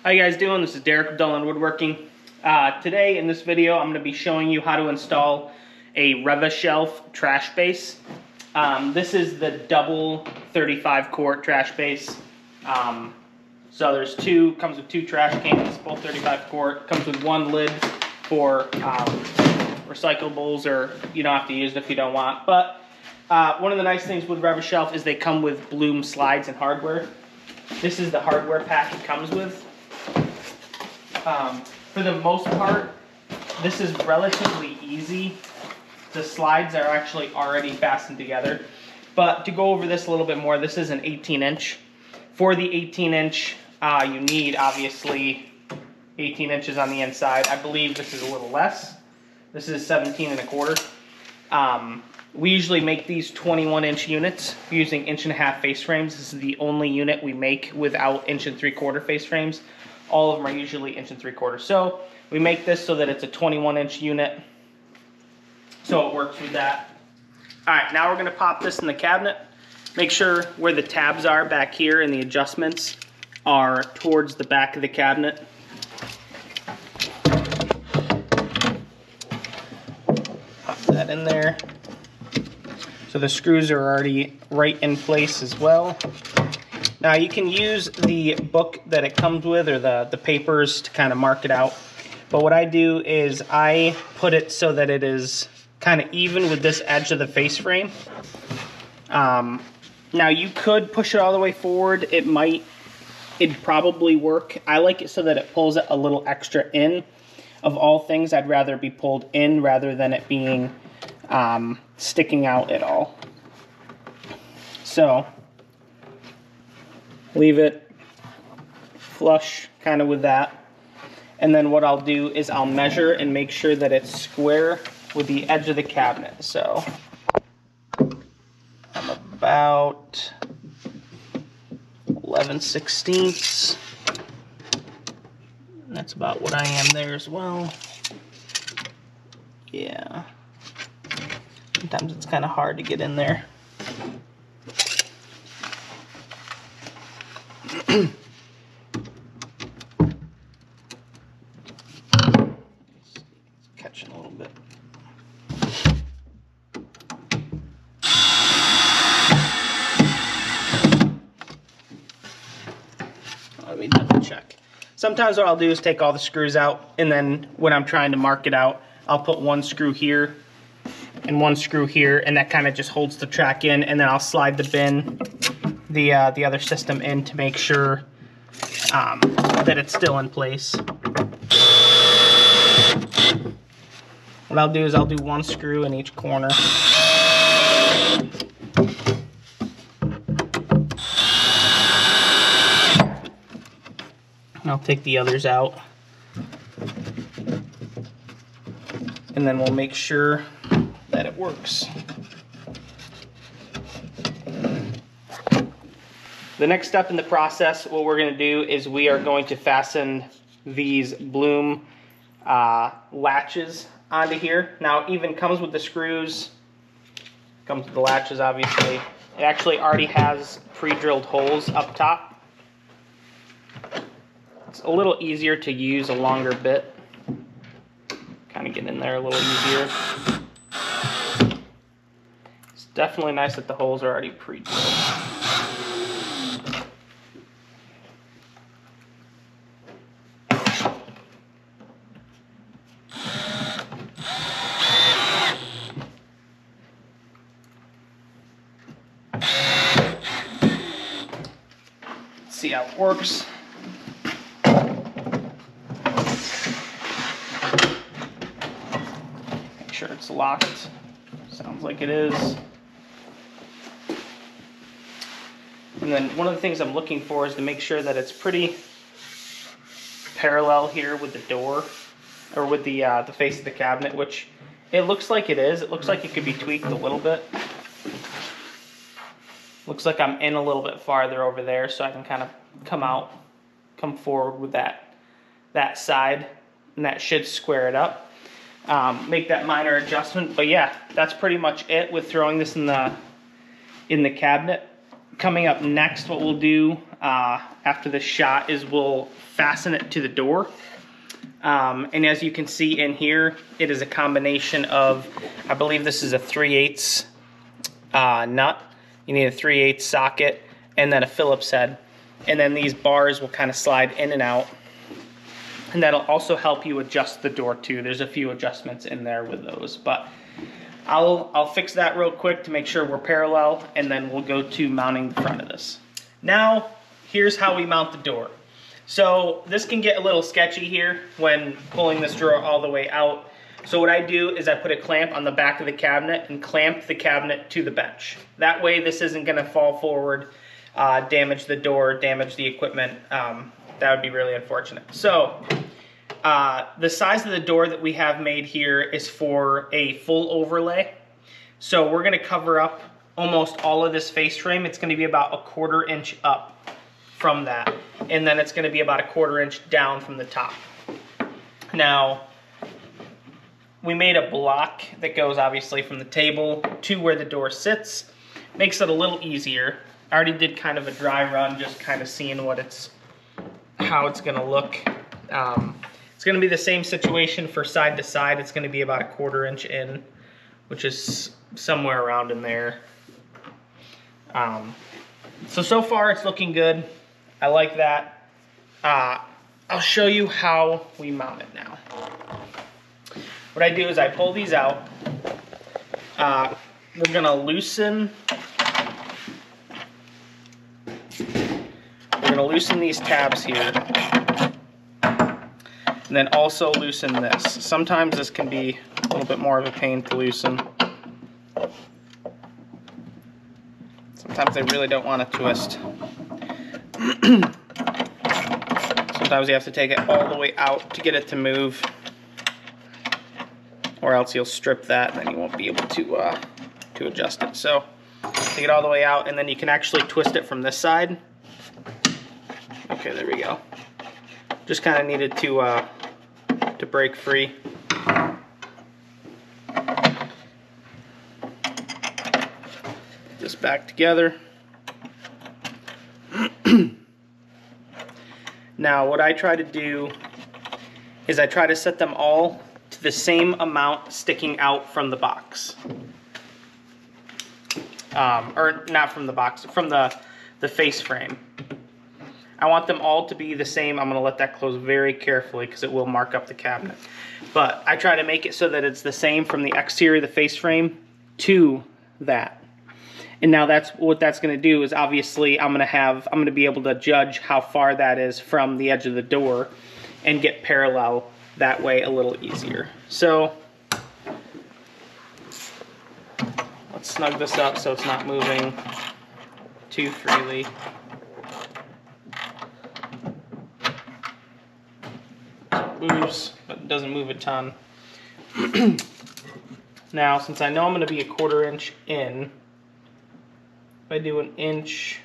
How you guys doing? This is Derek of Dull Woodworking. Today in this video I'm going to be showing you how to install a Rev-A-Shelf trash base. This is the double 35 quart trash base. So there's comes with two trash cans, both 35 quart. Comes with one lid for recyclables, or you don't have to use it if you don't want. But one of the nice things with Rev-A-Shelf is they come with Bloom slides and hardware. This is the hardware pack it comes with. For the most part, this is relatively easy. The slides are actually already fastened together. But to go over this a little bit more, this is an 18-inch. For the 18-inch, you need, obviously, 18 inches on the inside. I believe this is a little less. This is 17 1/4. We usually make these 21-inch units using 1.5-inch face frames. This is the only unit we make without 1 3/4 face frames. All of them are usually 1 3/4. So we make this so that it's a 21-inch unit. So it works with that. All right, now we're gonna pop this in the cabinet. Make sure where the tabs are back here and the adjustments are towards the back of the cabinet. Pop that in there. So the screws are already right in place as well. Now you can use the book that it comes with, or the papers, to kind of mark it out. But what I do is I put it so that it is kind of even with this edge of the face frame. Now you could push it all the way forward. It'd probably work. I like it so that it pulls it a little extra in. Of all things, I'd rather be pulled in rather than it being sticking out at all. So leave it flush kind of with that. And then what I'll do is I'll measure and make sure that it's square with the edge of the cabinet. So I'm about 11/16. That's about what I am there as well. Yeah. Sometimes it's kind of hard to get in there. Catching a little bit. Let me double check. Sometimes what I'll do is take all the screws out, and then when I'm trying to mark it out, I'll put one screw here and one screw here, and that kind of just holds the track in, and then I'll slide the bin, the other system in to make sure that it's still in place. What I'll do is I'll do one screw in each corner. And I'll take the others out. And then we'll make sure that it works. The next step in the process, what we're going to do is we are going to fasten these Bloom latches onto here. Now it even comes with the screws, comes with the latches obviously. It actually already has pre-drilled holes up top. It's a little easier to use a longer bit. Kind of get in there a little easier. It's definitely nice that the holes are already pre-drilled. See how it works. Make sure it's locked. Sounds like it is. And then one of the things I'm looking for is to make sure that it's pretty parallel here with the door, or with the face of the cabinet, which it looks like it is. It looks like it could be tweaked a little bit. Looks like I'm in a little bit farther over there, so I can kind of come forward with that side, and that should square it up. Make that minor adjustment, but yeah, that's pretty much it with throwing this in the cabinet. coming up next, what we'll do after this shot is we'll fasten it to the door. And as you can see in here, it is a combination of, I believe this is a 3/8 nut. You need a 3/8 socket and then a Phillips head. And then these bars will kind of slide in and out. And that'll also help you adjust the door too. There's a few adjustments in there with those, but I'll fix that real quick to make sure we're parallel, and then we'll go to mounting the front of this. Now, here's how we mount the door. So this can get a little sketchy here when pulling this drawer all the way out. So what I do is I put a clamp on the back of the cabinet and clamp the cabinet to the bench. That way this isn't gonna fall forward, damage the door, damage the equipment. That would be really unfortunate. So the size of the door that we have made here is for a full overlay. So we're gonna cover up almost all of this face frame. It's gonna be about a 1/4 inch up from that. And then it's gonna be about a 1/4 inch down from the top. Now, we made a block that goes obviously from the table to where the door sits. Makes it a little easier. I already did kind of a dry run, just kind of seeing how it's gonna look. It's gonna be the same situation for side to side. It's gonna be about a 1/4 inch in, which is somewhere around in there. So far it's looking good. I like that. I'll show you how we mount it now. What I do is I pull these out. We're gonna loosen these tabs here. And then also loosen this. Sometimes this can be a little bit more of a pain to loosen. Sometimes they really don't want to twist. Sometimes you have to take it all the way out to get it to move, or else you'll strip that and then you won't be able to adjust it. So take it all the way out, and then you can actually twist it from this side. Okay, there we go. Just kind of needed to break free. Put this back together. Now, what I try to do is I try to set them all to the same amount sticking out from the box. Or not from the box, from the face frame. I want them all to be the same. I'm gonna let that close very carefully because it will mark up the cabinet. But I try to make it so that it's the same from the exterior of the face frame to that. And now what that's gonna do is obviously I'm gonna be able to judge how far that is from the edge of the door and get parallel that way a little easier. So let's snug this up so it's not moving too freely. Moves, but it doesn't move a ton. Now, since I know I'm going to be a 1/4 inch in, if I do 1 inch,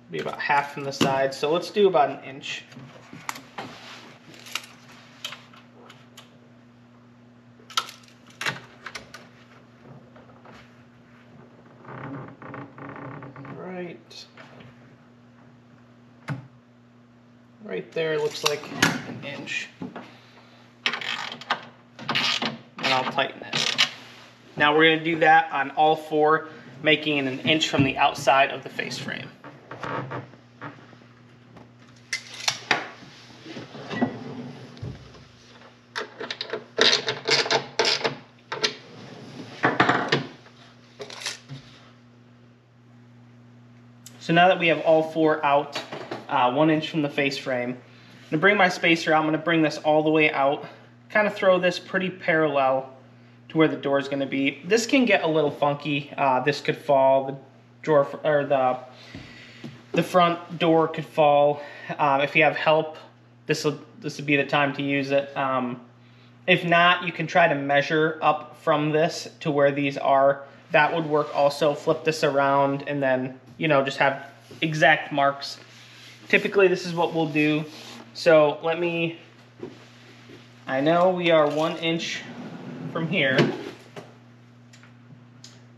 it'll be about half from the side. So let's do about 1 inch. Right there looks like 1 inch. And I'll tighten it. Now we're going to do that on all four, making it 1 inch from the outside of the face frame. So now that we have all four out, 1 inch from the face frame, I'm going to bring my spacer out. I'm going to bring this all the way out, kind of throw this pretty parallel to where the door is going to be. This can get a little funky. This could fall. The drawer, or the front door could fall. If you have help, this would be the time to use it. If not, you can try to measure up from this to where these are. That would work also. Flip this around and then, you know, just have exact marks. Typically, this is what we'll do. So I know we are 1 inch from here.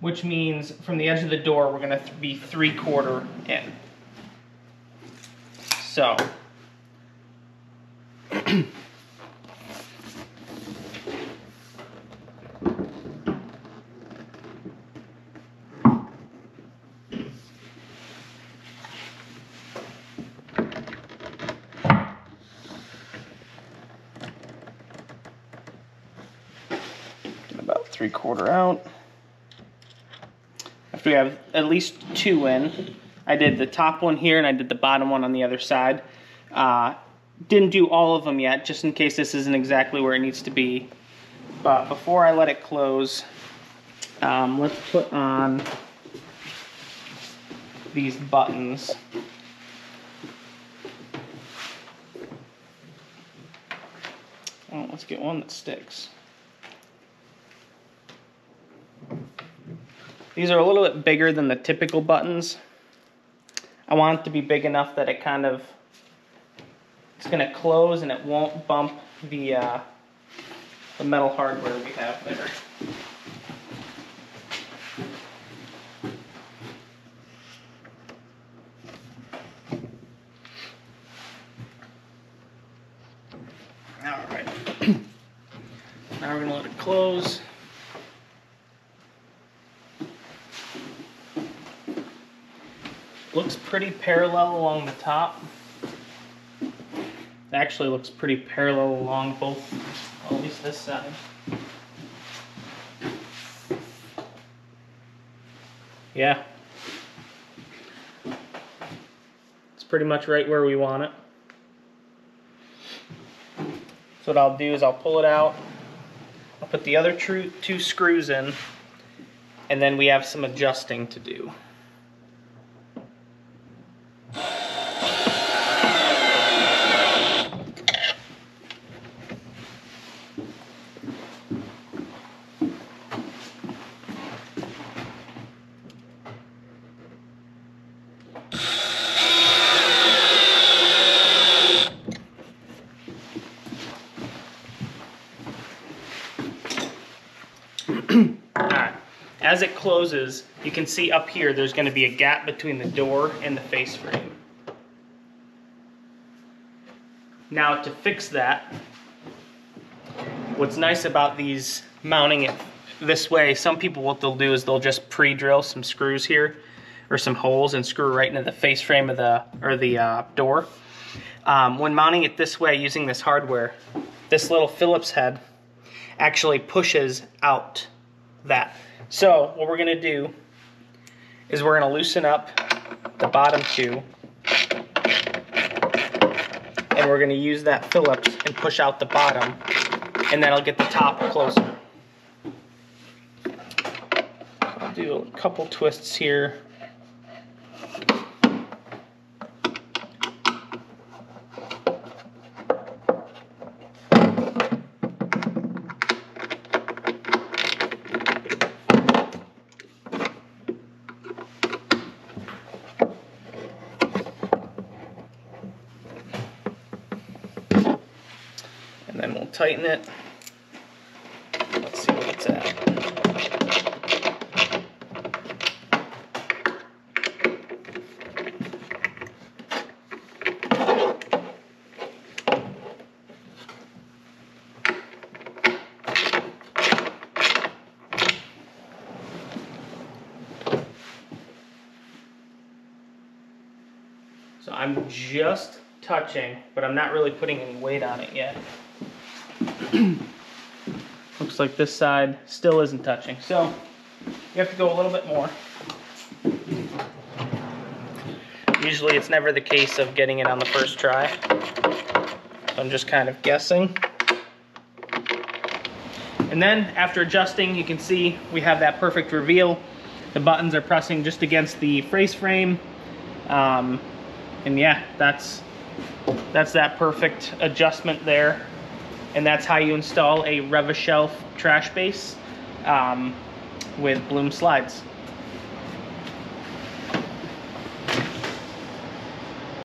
which means from the edge of the door, we're gonna be 3/4 in. So, about 3/4 out. After we have at least 2 in, I did the top one here and I did the bottom one on the other side. Didn't do all of them yet, just in case this isn't exactly where it needs to be. But before I let it close, let's put on these buttons. Oh, let's get one that sticks. These are a little bit bigger than the typical buttons. I want it to be big enough that it kind of, it's gonna close and it won't bump the metal hardware we have there. All right, now we're gonna let it close. Looks pretty parallel along the top. It actually looks pretty parallel along both, well, at least this side. Yeah. It's pretty much right where we want it. So what I'll do is I'll pull it out, I'll put the other 2 screws in, and then we have some adjusting to do. Alright, as it closes, you can see up here there's going to be a gap between the door and the face frame. Now to fix that, what's nice about these mounting it this way, some people what they'll do is they'll just pre-drill some screws here or some holes and screw right into the face frame of the door. When mounting it this way using this hardware, this little Phillips head actually pushes out that. So what we're going to do is we're going to loosen up the bottom 2 and we're going to use that Phillips and push out the bottom, and that'll get the top closer. I'll do a couple twists here. And then we'll tighten it. Let's see what it's at. So I'm just touching, but I'm not really putting any weight on it yet. Looks like this side still isn't touching, so you have to go a little bit more. Usually it's never the case of getting it on the first try, so I'm just kind of guessing. And then after adjusting, you can see we have that perfect reveal. The buttons are pressing just against the face frame, and yeah, that's that perfect adjustment there. And that's how you install a Rev-A-Shelf trash base with Bloom slides.